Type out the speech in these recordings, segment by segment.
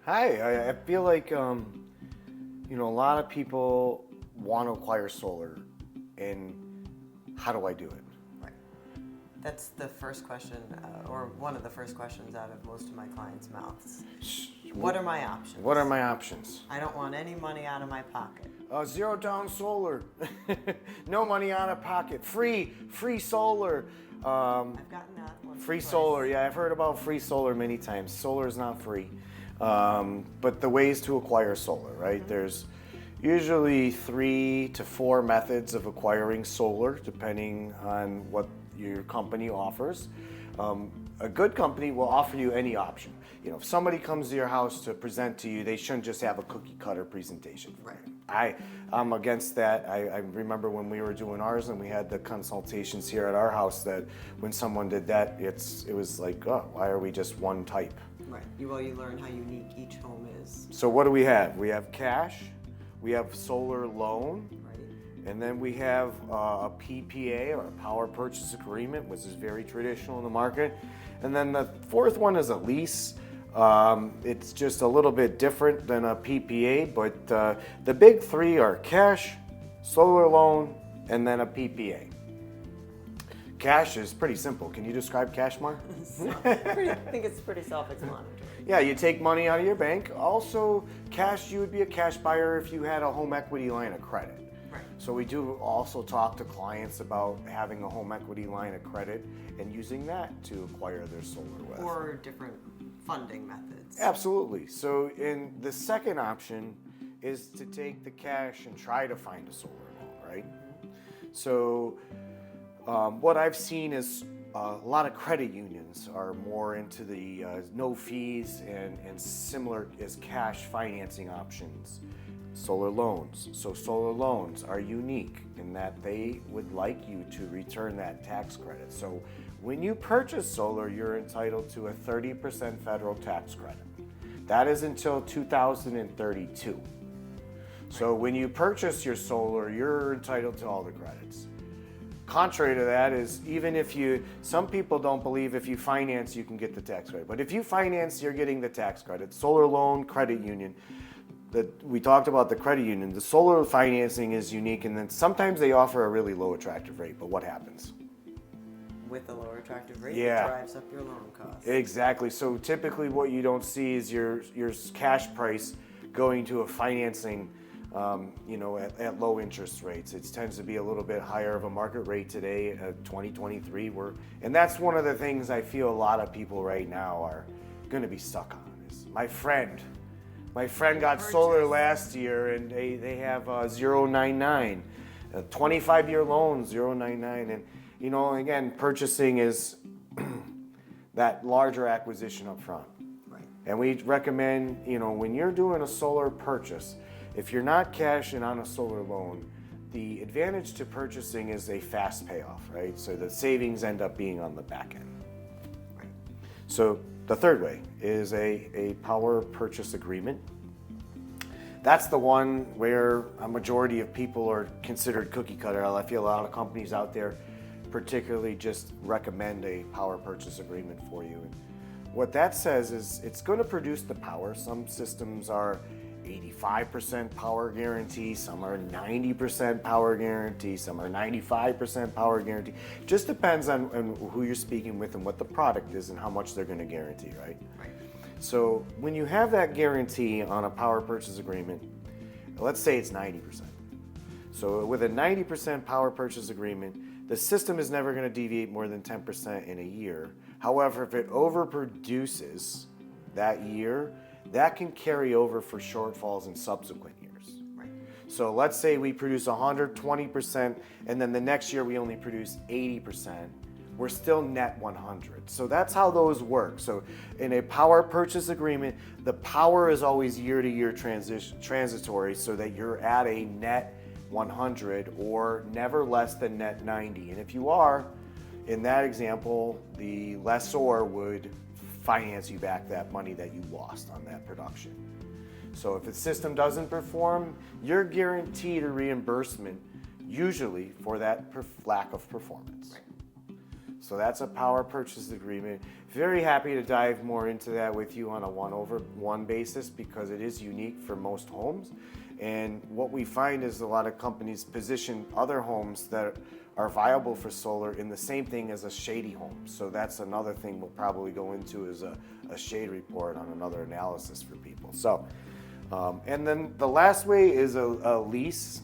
Hi, I feel like a lot of people want to acquire solar, and how do I do it? Right. That's the first question, or one of the first questions out of most of my clients' mouths. What are my options? What are my options? I don't want any money out of my pocket. Zero down solar, no money out of pocket, free solar. I've gotten that one. Free twice. solar, yeah, I've heard about free solar many times. Solar is not free. But the ways to acquire solar, right? Mm-hmm. There's usually 3 to 4 methods of acquiring solar, depending on what your company offers. A good company will offer you any option. If somebody comes to your house to present to you, they shouldn't just have a cookie cutter presentation. Right. I'm against that. I remember when we were doing ours and we had the consultations here at our house that when someone did that, it was like, oh, why are we just one type? Right. You learn how unique each home is. So what do we have? We have cash, we have solar loan, Right. and then we have a PPA, or a power purchase agreement, which is very traditional in the market. And then the fourth one is a lease. It's just a little bit different than a PPA, but the big 3 are cash, solar loan, and then a PPA. Cash is pretty simple. Can you describe cash, Mark? I think it's pretty self-explanatory. Yeah, you take money out of your bank. Also, cash, you would be a cash buyer if you had a home equity line of credit. Right. So we do also talk to clients about having a home equity line of credit and using that to acquire their solar with. Or different funding methods. Absolutely. So in the second option is to take the cash and try to find a solar loan, right? So what I've seen is a lot of credit unions are more into the no fees and similar as cash financing options. Solar loans. So solar loans are unique in that they would like you to return that tax credit. So when you purchase solar, you're entitled to a 30% federal tax credit. That is until 2032. So when you purchase your solar, you're entitled to all the credits. Contrary to that is some people don't believe if you finance, you can get the tax credit. But if you finance, you're getting the tax credit. Solar loan, credit union. We talked about the credit union. The solar financing is unique, and then sometimes they offer a really low attractive rate. But what happens? With a lower attractive rate, Yeah. It drives up your loan costs. Exactly. So typically what you don't see is your cash price going to a financing at low interest rates. It tends to be a little bit higher of a market rate today, 2023. And that's one of the things I feel a lot of people right now are going to be stuck on. Is my friend got solar last year, and they have 0.99, 25-year loan, 0.99, and again, purchasing is that larger acquisition up front. Right. And we recommend, when you're doing a solar purchase, if you're not cash and on a solar loan, the advantage to purchasing is a fast payoff, right? So the savings end up being on the back end. Right. So the third way is a power purchase agreement. That's the one where a majority of people are considered cookie cutter. I feel a lot of companies out there particularly just recommend a power purchase agreement for you. And what that says is it's going to produce the power. Some systems are 85% power guarantee, some are 90% power guarantee, some are 95% power guarantee. Just depends on who you're speaking with and what the product is and how much they're going to guarantee, right? Right. So when you have that guarantee on a power purchase agreement, let's say it's 90%. So with a 90% power purchase agreement, the system is never going to deviate more than 10% in a year. However, if it overproduces that year, that can carry over for shortfalls in subsequent years. Right. So let's say we produce 120% and then the next year we only produce 80%. We're still net 100. So that's how those work. So in a power purchase agreement, the power is always year to year transitory so that you're at a net 100 or never less than net 90. And if you are, in that example, the lessor would finance you back that money that you lost on that production. So if the system doesn't perform, you're guaranteed a reimbursement, usually for that lack of performance. Right. So that's a power purchase agreement. Very happy to dive more into that with you on a 1-over-1 basis because it is unique for most homes. And what we find is a lot of companies position other homes that are viable for solar in the same thing as a shady home. So that's another thing we'll probably go into is a shade report on another analysis for people. So, and then the last way is a lease.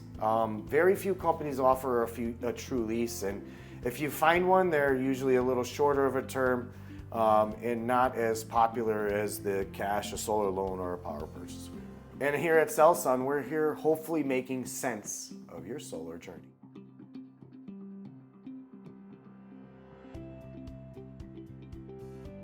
Very few companies offer a true lease, and if you find one, they're usually a little shorter of a term and not as popular as the cash, a solar loan, or a power purchase agreement. And here at CellSun, we're here hopefully making sense of your solar journey.